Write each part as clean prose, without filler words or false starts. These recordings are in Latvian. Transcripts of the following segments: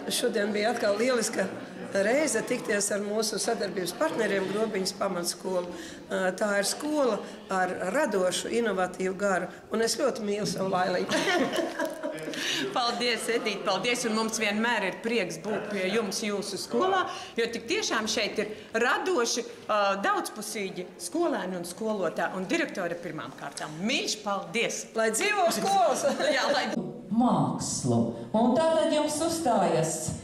Šodien bija atkal lieliska reize tikties ar mūsu sadarbības partneriem Grobiņas pamatskolu. Tā ir skola ar radošu, inovatīvu garu, un es ļoti mīlu savu Lailiņu. Paldies, Edīt, paldies, un mums vienmēr ir prieks būt pie jums jūsu skolā, jo tik tiešām šeit ir radoši, daudzpusīgi skolēni un skolotāji, un direktori pirmām kārtām. Mīļš, paldies! Lai dzīvo skolas! Jā, lai... Mākslu. Un tātad jums uzstājas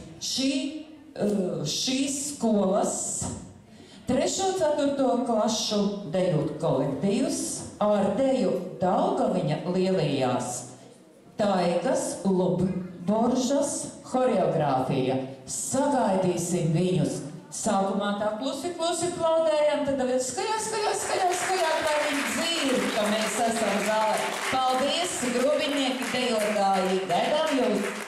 šīs skolas 3.4. klašu deju kolektīvs ar deju Daugaviņa lielajās Taigas Lubboržas choreogrāfija. Sagaidīsim viņus. Sākumā tā klusi plaudējam, tad vēl skaļāk, lai viņi dzird, ka mēs esam zālē. Paldies, grobiņnieki, dejotāji, gaidām jūs!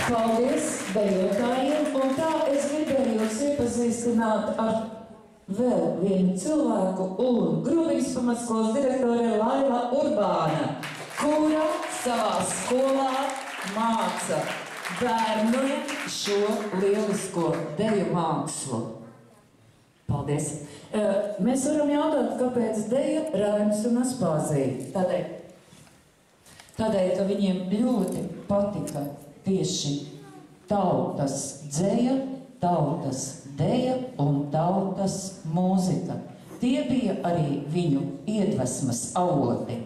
Paldies dejotājiem, un tā es gribēju jūs iepazīstināt ar vēl vienu cilvēku un Grobiņas pamatskolas direktore Laila Urbāna, kura savā skolā māca bērniem šo lielisko deju mākslu. Paldies! Mēs varam jautāt, kāpēc deja, raims un aspāzija. Tādēļ, ka viņiem ļoti patika tieši tautas dzeja, tautas deja un tautas mūzika. Tie bija arī viņu iedvesmas avoti.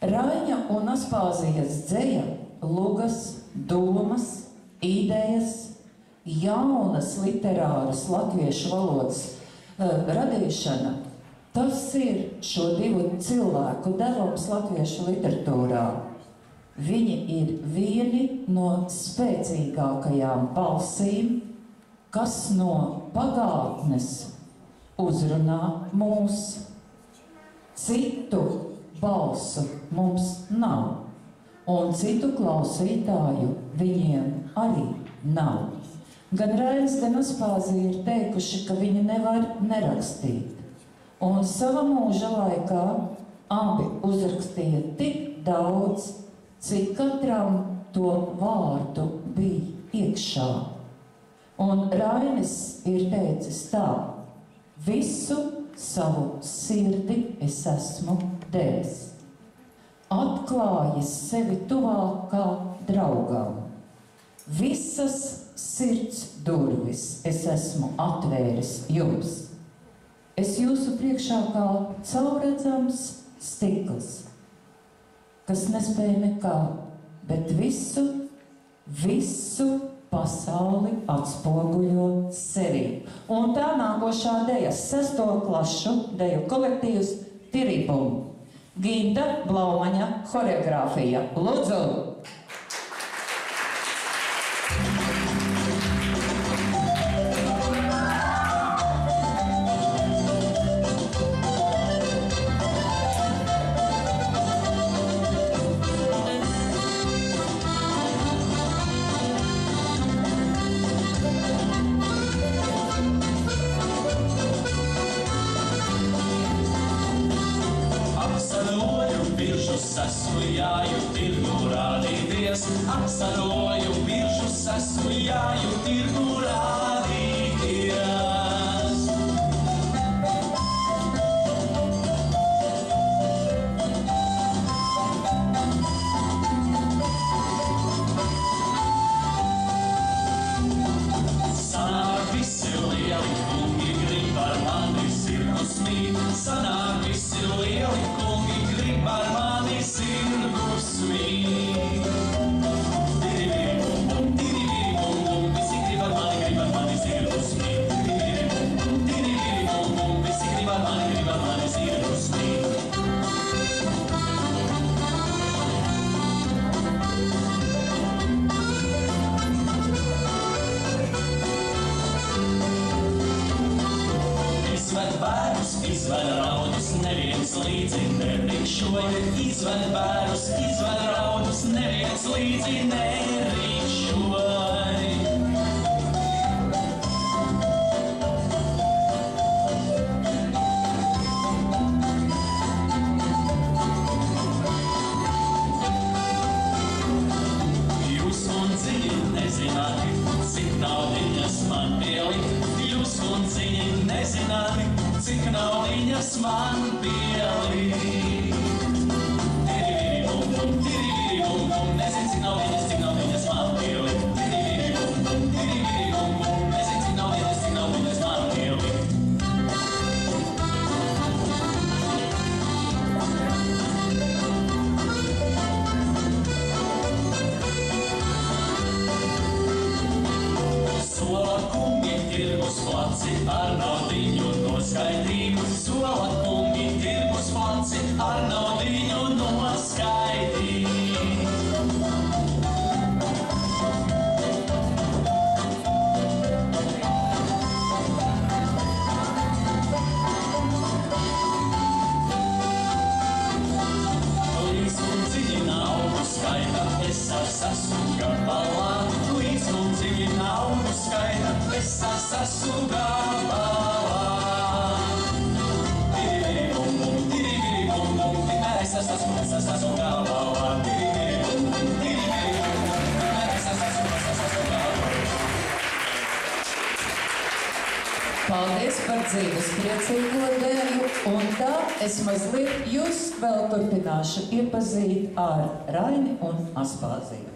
Raiņa un aspāzijas dzeja, lugas, domas, idejas, jaunas literāras latviešu valodas radīšana. Tas ir šo divu cilvēku devums latviešu literatūrā. Viņi ir vieni no spēcīgākajām balsīm, kas no pagātnes uzrunā mūs. Citu balsu mums un citu klausītāju viņiem arī nav. Gan Rainis, gan Aspāzija ir teikuši, ka viņi nevar nerakstīt. Un sava mūža laikā abi uzrakstīja tik daudz, cik katram to vārdu bija iekšā. Un Rainis ir teicis tā: visu savu sirdi es esmu devis. Atklājis sevi tuvākā draugam. Visas sirds durvis es esmu atvēris jums. Es jūsu priekšā kā caurredzams stikls, kas nespēja nekā, bet visu pasauli atspoguļo sevi. Un tā nākošā deja 6. klašu deju kolektīvs Tiripum. Ginta Blaumaņa horeogrāfija. Lūdzu! Apsaroju biržus, esmu jājūt tirgu rādīties. Sanāk visi lieli kungi grib ar mani sirgu smīt. Sanāk visi lieli kungi grib ar mani sirgu smīt. Izved raudus, neviens līdzi nerikšoja. Izved bērus, izved raudus, neviens līdzi nerikšoja. Jūs kundziņi nezināti, cik naudiņas man pielikt. Jūs kundziņi nezināti, cik naudiņas man pielikt. Tiri-viri-bum-bum, tiri-viri-bum-bum, nezin, cik naudiņas man pielikt. Tiri-viri-bum-bum, tiri-viri-bum-bum, nezin, cik naudiņas man pielikt. Sola kungi tirgus placi ar naudiņu noskaidrību. Sola kungi tirgus placi ar naudiņu noskaidrību. Līdz kundziņi naudu skaita, es ar sasu gabalā. Līdz kundziņi naudu skaita, es ar sasu gabalā. Tiri-viri-bum-bum, tiri-viri-bum-bum, tikmēr es ar sasu gabalā. Tiri-viri-bum-bum, tiri-viri-bum-bum, tikmēr es ar sasu gabalā. Paldies par dzīves priecīgo deju, un tā es mazliet jūs vēl turpināšu iepazīt ar Raini un Aspāziju.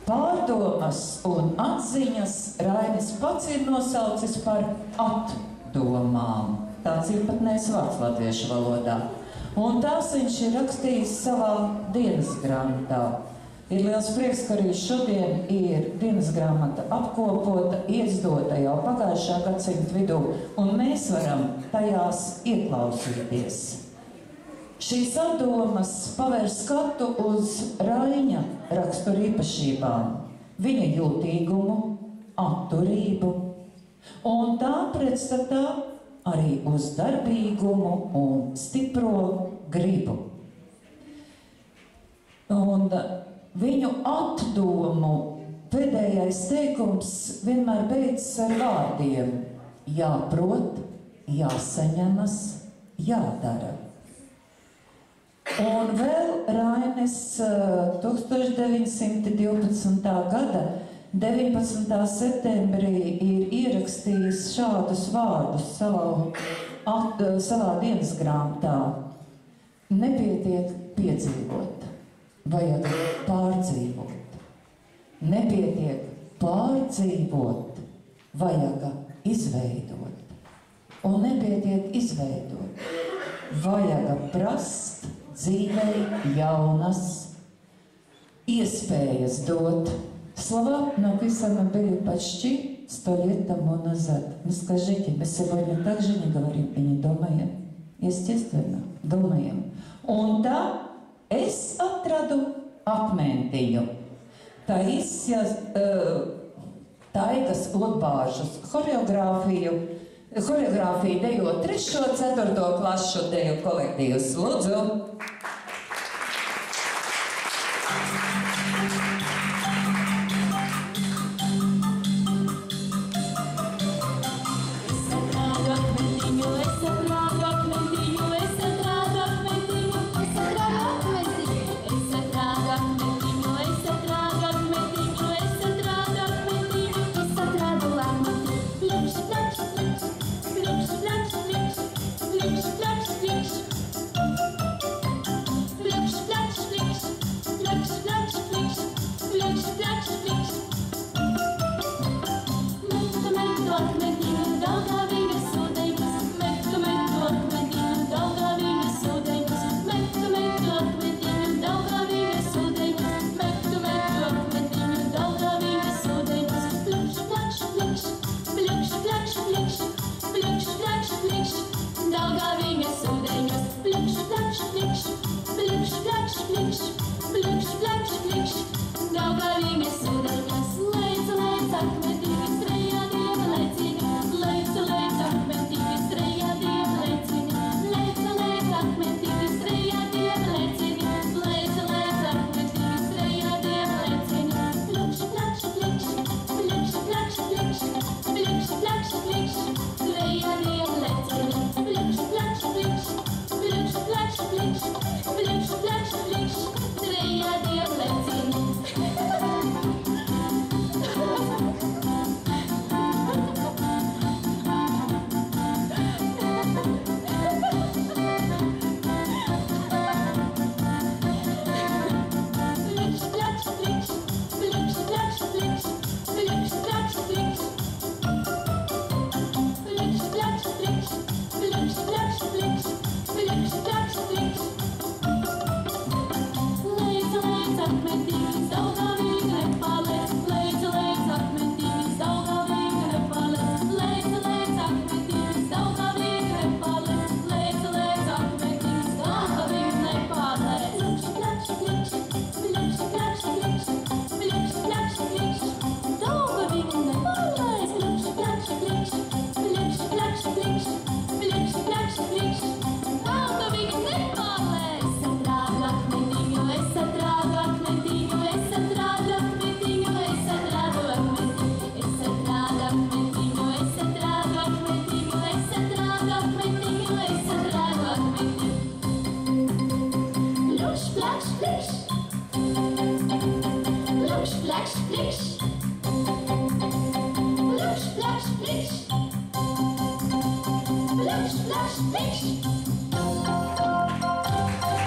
Pārdomas un atziņas Rainis pats ir nosaucis par atdomām. Tāds ir patnējs vārds latviešu valodā. Un tās viņš ir rakstījis savā dienas grāmatā. Ir liels prieks, ka arī šodien ir dienas grāmata apkopota, izdota jau pagājušā gadsimta vidū, un mēs varam tajās ieklausīties. Šīs atdomas paver skatu uz Raiņa raksturīpašībām, viņa jūtīgumu, atturību, un tā pretstatā arī uz darbīgumu un stipro gribu. Un viņu atdomu pēdējais teikums vienmēr beidzas ar vārdiem: jāprot, jāsaņemas, jādara. Un vēl Rainis 1912. gada 19. septembrī ir ierakstījis šādus vārdus savā dienas grāmatā: nepietiek piedzīvot, vajag pārdzīvot. Nepietiek pārdzīvot, vajag izveidot. Un nepietiek izveidot, vajag prast dzīvei jaunas iespējas dot. Слова, написаны были почти 100 лет тому назад. Ну скажите, мы сегодня так же не говорим и не думаем? Естественно, думаем. Un tā es atradu akmentiņu. Taigas Lutbāžas horeogrāfiju dejo 3. 4. klašu deju kolektīvs. Lūdzu!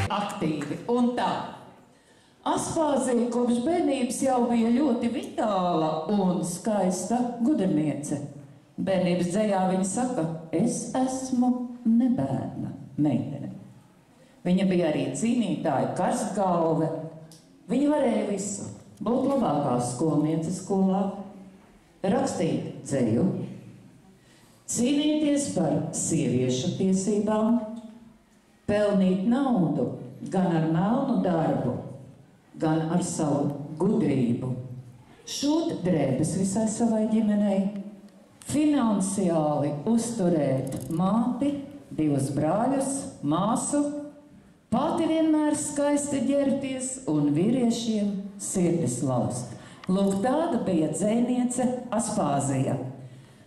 Aktīvi un tā. Aspāzija kopš bērnības jau bija ļoti vitāla un skaista gudrniece. Bērnības dzejā viņa saka: es esmu nebērna meitene. Viņa bija arī cīnītāja, karstgalve. Viņa varēja visu. Būt labākā skolniece skolā, rakstīt dzeju, cīnīties par sieviešu tiesībām, pelnīt naudu gan ar melnu darbu, gan ar savu gudrību, šūt drēbes visai savai ģimenei, finansiāli uzturēt māti, 2 brāļus, māsu, Pati vienmēr skaisti ģērbties un vīriešiem sirdis laust. Lūk, tāda bija dzejniece Aspāzija.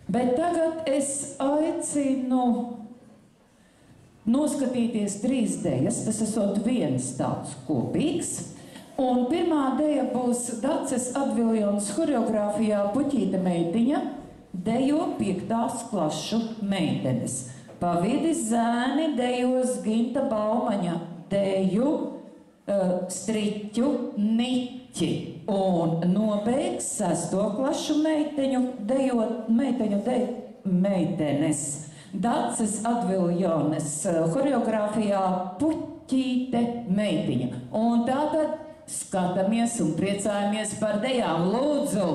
Bet tagad es aicinu noskatīties 3 dejas, tas esot viens tāds kopīgs. Un pirmā deja būs Daces Adviljonas choreogrāfijā Puķīte meitiņa, dejo 5. klašu meitenes. Pavidis zēni dejos Ginta Baumaņa deju Striķu niķi. Un nobeigs 6. klašu meitenes. Daces Adviljonas choreogrāfijā Puķīte meitiņa. Un tātad skatāmies un priecājamies par dejām. Lūdzu!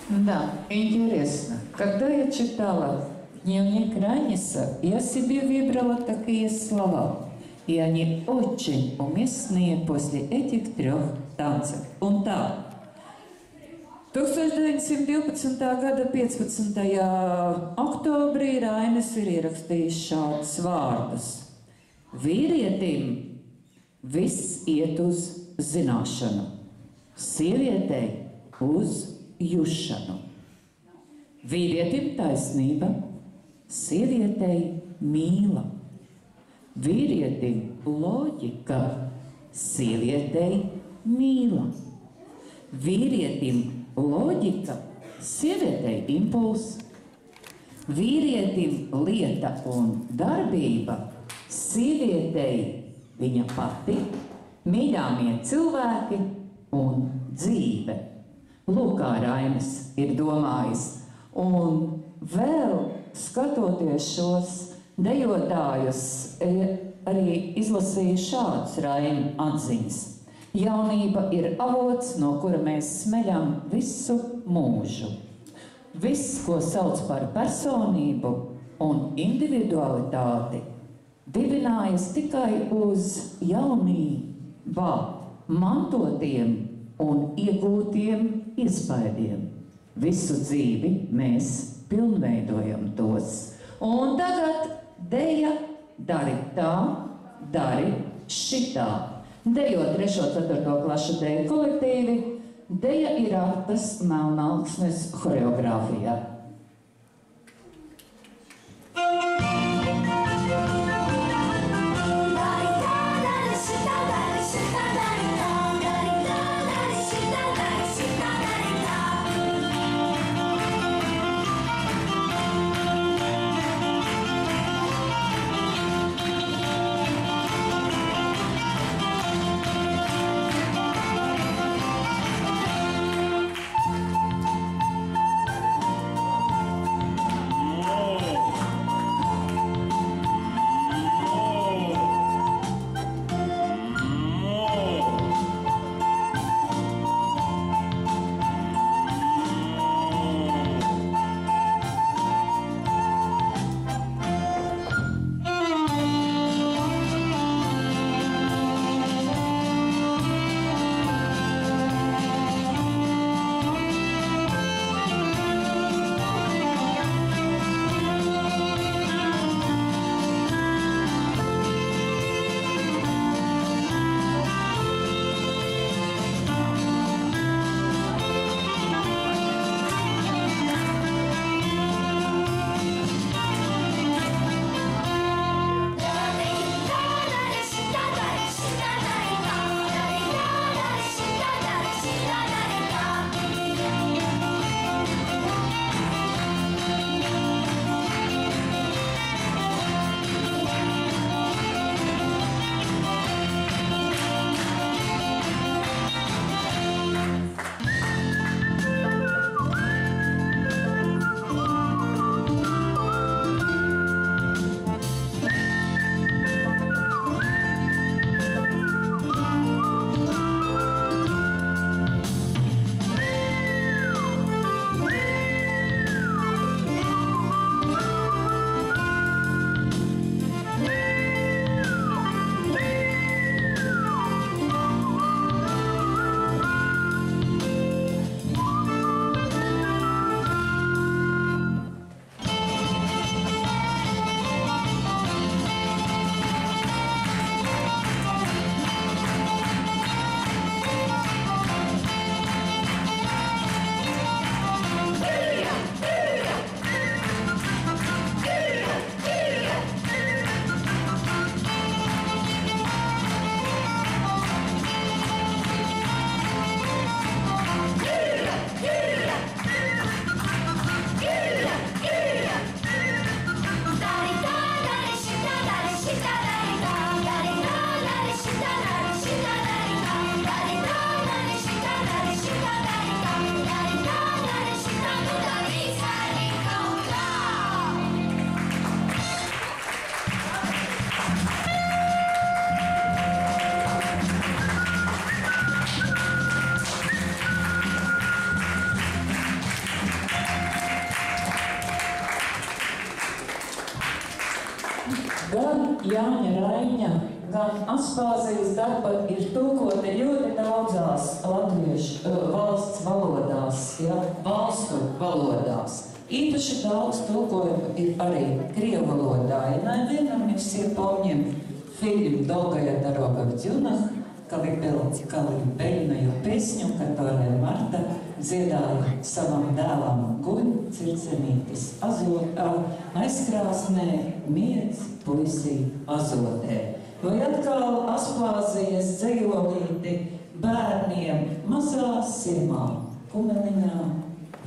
Да, интересно. Когда я читала дневник Ранеса, я себе выбрала такие слова. И они очень уместные после этих 3 танцев. Un tā. 1912. gada 15. oktobrī Rainis ir ierakstījis šādus vārdus. Vīrietim viss iet uz zināšanu, sievietei uz jušanu. Vīrietim taisnība, sievietei mīla. Vīrietim loģika, sievietei mīla. Vīrietim loģika, sievietei impulss. Vīrietim lieta un darbība, sievietei viņa pati, mīļāmie cilvēki un dzīve. Lūk, kā Rainis ir domājis. Un vēl skatoties šos dejotājus, arī izlasīju šādus Raina atziņas. Jaunība ir avots, no kura mēs smeļam visu mūžu. Viss, ko sauc par personību un individualitāti, dibinājas tikai uz jaunībā mantotiem un iegūtiem iespaidiem. Visu dzīvi mēs pilnveidojam tos. Un tagad deja dari tā, dari šitā. Dejot 3. 4. klašu deju kolektīvi, deja ir Artas Melnauksnes horeogrāfijā. Jāņa Raiņa, gan Aspāzijas darba ir tulkoti ļoti daudzās latviešu valsts valodās, ja, valstu valodās. Īpaši daudz tulkojumu ir arī krievu valodā. И, наверное, мы все помним фильм «Долгая дорога в дюнах», колыбельную песню, которую Marta dziedāja savam dēlam Guļ Circenītes aizkrāsnē, miedz puisī azotē. Vai atkal Aspāzijas dzejolīti bērniem mazā sirmā kumeliņā,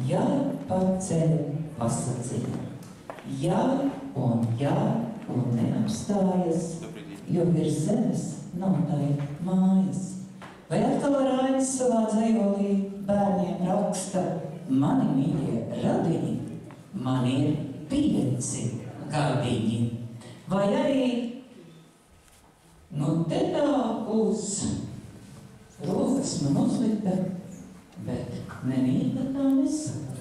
jā par ceļu pasacīja. Jā un neapstājas, jo virs zemes nav tai mājas. Vai atkal Rainis savā dzejolī bērniem raksta, mani mīļie radiņi, man ir 5 gadiņi. Vai arī, nu te tā uz rokas man uzlika, bet neviena tā nesaka.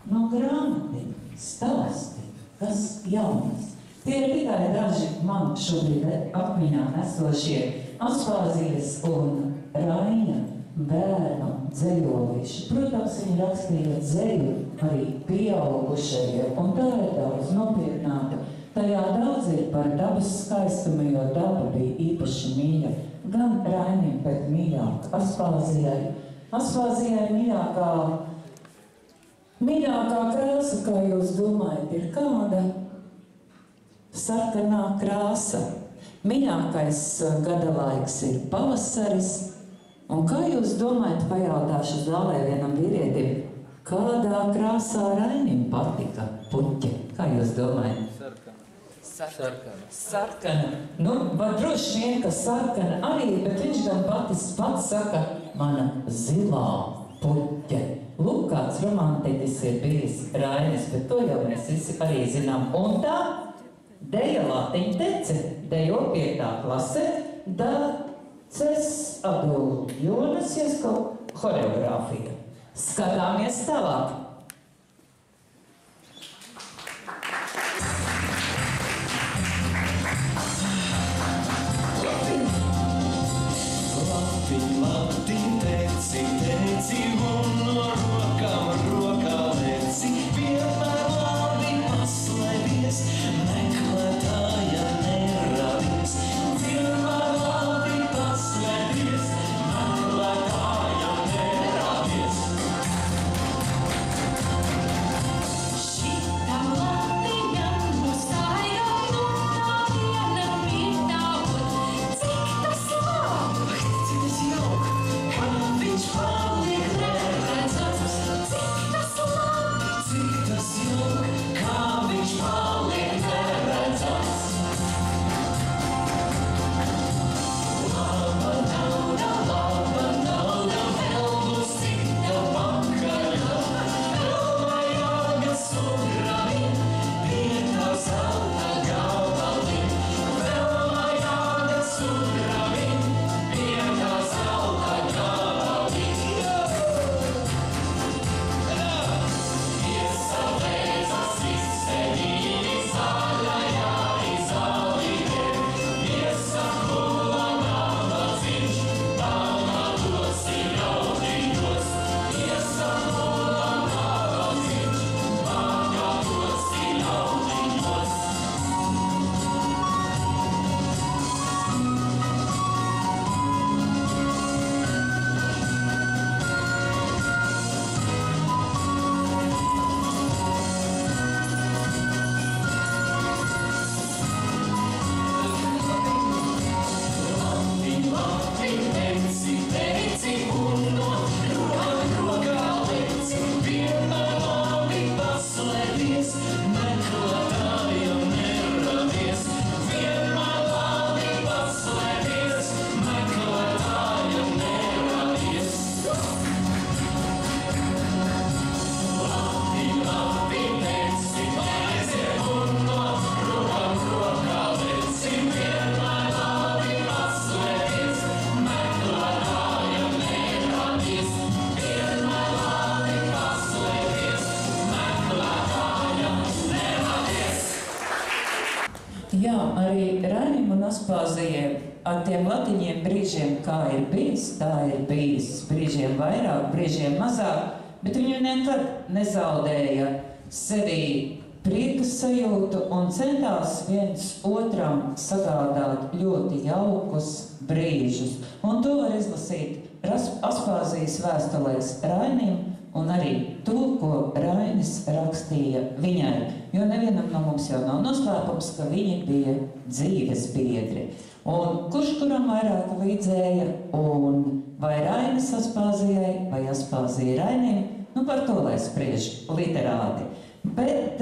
No grāmatiņa stāsti, kas jaunas. Tie ir tikai daži man šobrīd atmiņā esošie Aspāzijas un Raina bērnu dzejolīši. Protams, viņi rakstīja dzeju arī pieaugušajiem, un tā ir daudz nopietnāka. Tajā daudz ir par dabas skaistumu, jo daba bija īpaši mīļa. Gan Rainim, bet mīļāk Aspāzijai. Aspāzijai mīļākā krāsa, kā jūs domājat, ir kāda? Sarkanā krāsa. Mīļākais gada laiks ir pavasaris. Un kā jūs domājat, pajautāšu zālē vienam vīrietim, kādā krāsā Rainim patika puķe? Kā jūs domājat? Sarkana. Nu, vai droši vien, ka sarkana arī, bet viņš gan pats saka, mana zilā puķe. Lūk, kāds romantiķis ir bijis Rainis, bet to jau mēs visi arī zinām. Un tā deja Latiņa tece, dejo 5. klase, Daces Adulu Jonas Iesko horeogrāfija. Skatāmies tālāk. Latiņ, teci, un no rokām rokā leci, vienmēr labi paslēpies, meklētāja neradies. Vienmēr labi paslēpies, meklētāja neradies. Šitam Latiņam būs staigāt no tā viena mirtā, cik tas labi, cik tas jauki. un Aspāzijai ar tiem latiņiem brīžiem, kā ir bijis, tā ir bijis, brīžiem vairāk, brīžiem mazāk, bet viņi nekad nezaudēja sevī prieka sajūtu un centās viens otram sagādāt ļoti jaukus brīžus. Un to var izlasīt Aspāzijas vēstulēs Rainim un arī to, ko Rainis rakstīja viņai. Jo nevienam no mums jau nav noslēpums, ka viņi bija dzīves biedri. Un kurš kuram vairāk līdzēja, un vai Rainis Aspāzijai, vai Aspāzija Rainim, nu par to lai spriež literāti. Bet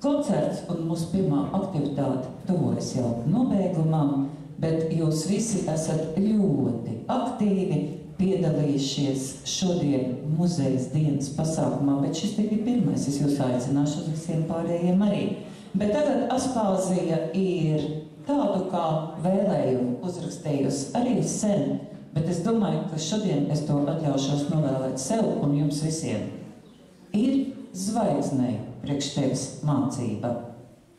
koncerts un mūsu pirmā aktivitāte tuvojas jau nobeigumam, bet jūs visi esat ļoti aktīvi piedalījušies šodien muzejas dienas pasākumā, bet šis tikai pirmais, es jūs aicināšu uz visiem pārējiem arī. Bet tagad Aspāzija ir tādu kā vēlējumu uzrakstījusi arī sen, bet es domāju, ka šodien es to atļaušos novēlēt sev un jums visiem. Ir zvaigznei priekš tevis mācība,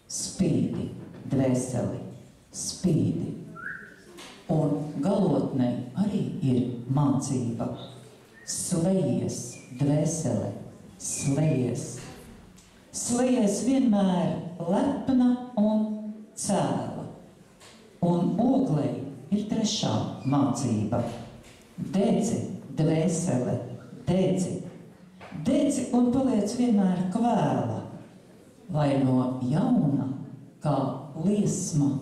spīdi, dvēseli, spīdi. Un galotnei arī ir mācība, slejies, dvēsele, slejies. Slejies vienmēr lepna un cēla. Un oglei ir trešā mācība. Dedzi, dvēsele, dedzi. Dedzi un paliec vienmēr kvēla, lai no jauna, kā liesma,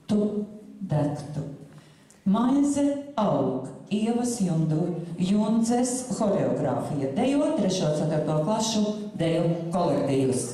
tu degtu. Maize aug, Ievas Jundzes horeogrāfija, dejo 3.4. klašu deju kolektīvs.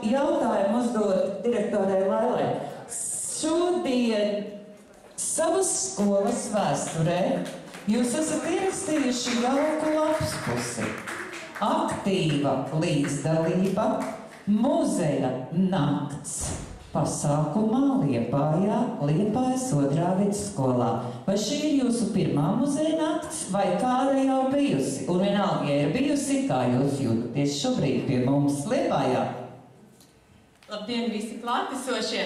Jautājumu uzdot direktorai Lailai. Šodien savas skolas vēsturē jūs esat ierakstījuši jauku lapspusi. Aktīva līdzdalība muzeja nakts pasākumā Liepājā, Liepājas 2. vidusskolā. Vai šī ir jūsu pirmā muzeja nakts vai kāda jau bijusi? Un vienalga, ja ir bijusi, kā jūs jūtaties šobrīd pie mums Liepājā? Labdien visi klātesošie!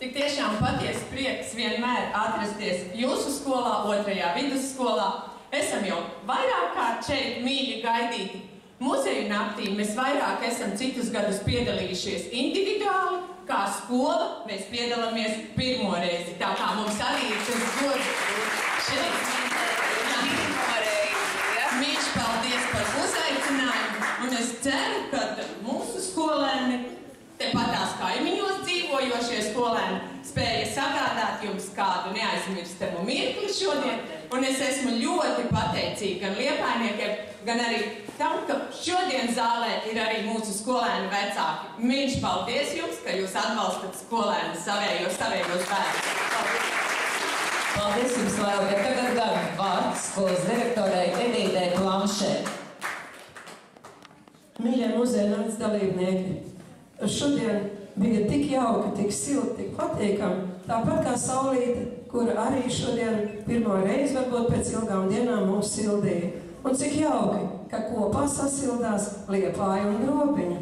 Tik tiešām patiesi prieks vienmēr atrasties jūsu skolā, 2. vidusskolā. Esam jau vairāk kārt šeit mīļi gaidīti. Muzeju naktī mēs vairāk esam citus gadus piedalījušies individuāli, kā skola mēs piedalāmies pirmo reizi. Tā kā mums arī ir tas gods šeit. ceru, ka mūsu skolēni, tepatās kaimiņos dzīvojošie skolēni, spēja sagādāt jums kādu neaizmirstamu mirkli šodien, un es esmu ļoti pateicīga gan liepājniekiem, gan arī tam, ka šodien zālē ir arī mūsu skolēnu vecāki. Mīļš paldies jums, ka jūs atbalstat skolēnu savējos bērnus. Paldies jums, Laila, bet tagad gan vārds skolas direktorei Edītei Planšē. Mīļie muzeja nakts dalībnieki, šodien bija tik jauki, tik silti, tik patīkami, tāpat kā saulīte, kura arī šodien pirmo reizi varbūt pēc ilgām dienām mūs sildīja. Un cik jauki, ka kopā sasildās Liepāja un Grobiņa.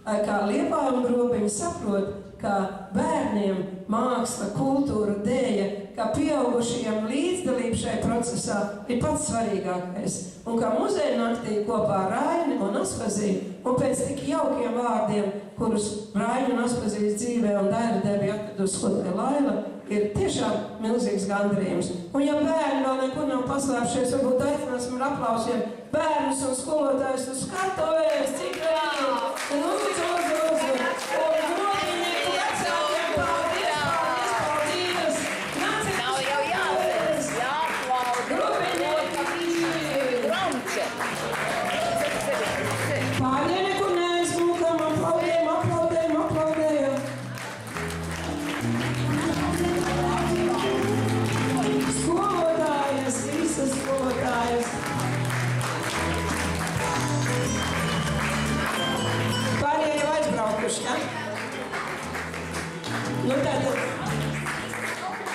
Kā Liepāja un Grobiņa saprot, ka bērniem māksla, kultūra, dēļa, ka pieaugušajiem līdzdalība šajā procesā ir pats svarīgākais. Un kā muzeja naktī kopā ar Raini un Aspazīti, un pēc tik jaukiem vārdiem, kurus Raini un Aspazītes dzīvē un Dairvidē bija atvedusi skolotāja Laila, ir tiešām milzīgs gandarījums. Un ja bērni vēl nekur nav paslēpšies, varbūt aicināsim ar aplausiem bērnus un skolotājus uz skatuves, cik vēl! Un uzlicu!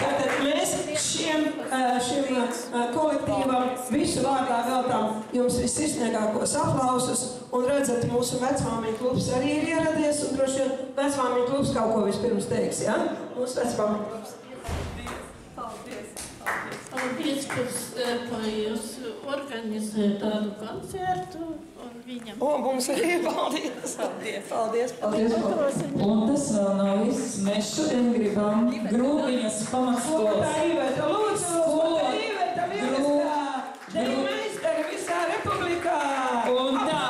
Tātad mēs šiem kolektīvam visu vārdā veltām jums vissirsniegākos aplausus un redzat, mūsu vecmāmiņu klubs arī ir ieradies un droši vien vecmāmiņu klubs kaut ko vispirms teiks, ja? Mūsu vecmāmiņu klubs. Paldies, ka jūs organizējat tādu koncertu. Mums arī paldies. Paldies. Un tas vēl nav viss. Mēs šodien gribam Grobiņas pamatskolas. Meistari visā republikā. Un tā,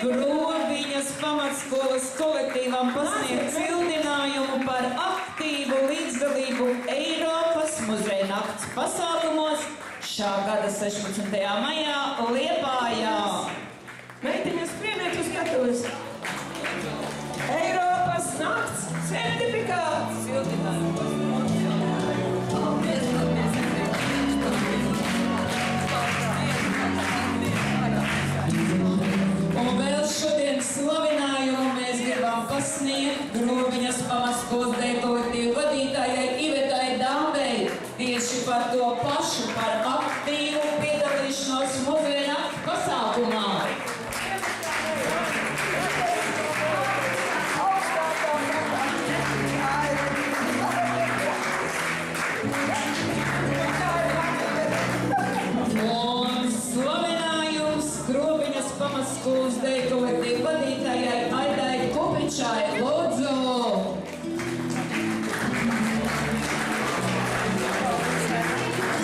Grobiņas pamatskolas kolektīvam pasniegt cildinājumu par aktīvu līdzdalību Eiropas muzeja nakts pasākumos šā gada 16. maijā Liepājā. Meitiņas, skrieniet uz skatuves. Eiropas nakts certifikāts. Un vēl šodien slavinājumu mēs gribam pasniegt Grobiņas pamatskolas dēļ kolektīvu vadītājai Ivetai Dambei tieši par to pašu, par aktīvu piedalīšanos muzeja nakts pasākumā. Un slavinājums Grobiņas pamatskolas dēļ kolektīvu vadītājai Aidai Kupičai. Lūdzu!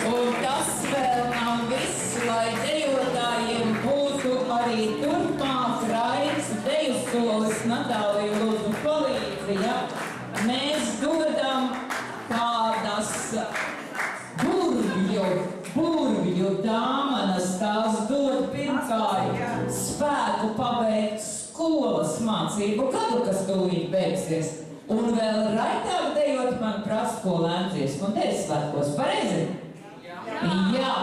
Un tas vēl nav viss, lai dejotājiem būtu arī turpmāk raids deju solis. Natālija, lūdzu, palīdzi, ja? Mēs dodam kādas burvju dāmanas, tās dod pirmkārt spēku pabeigt skolas mācību gadu, kas tūlīt beigsies. Un vēl raitāk dejot man prasa skolēnu dziesmu un deju svētkos, pareizi? Jā.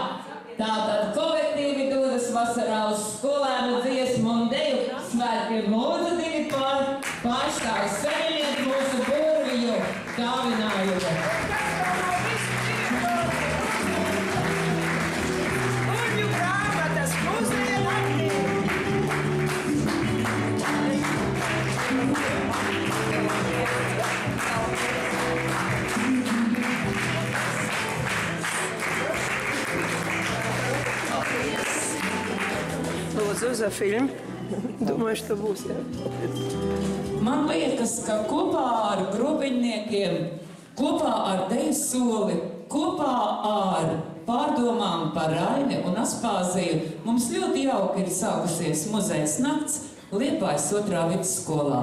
Tātad kolektīvi dodas vasarā uz skolēnu dziesmu un deju svētkiem. Lūdzu, divi pārstāvi saņemiet mūsu burvju dāvinājumu. Lūdzu, uz filmu. Domāju, ka būs, jā. Man liekas, ka kopā ar grobiņniekiem, kopā ar deju soli, kopā ar pārdomām par Raini un Aspāziju mums ļoti jauki ir sākusies muzejas nakts Liepājas 2. vidusskolā.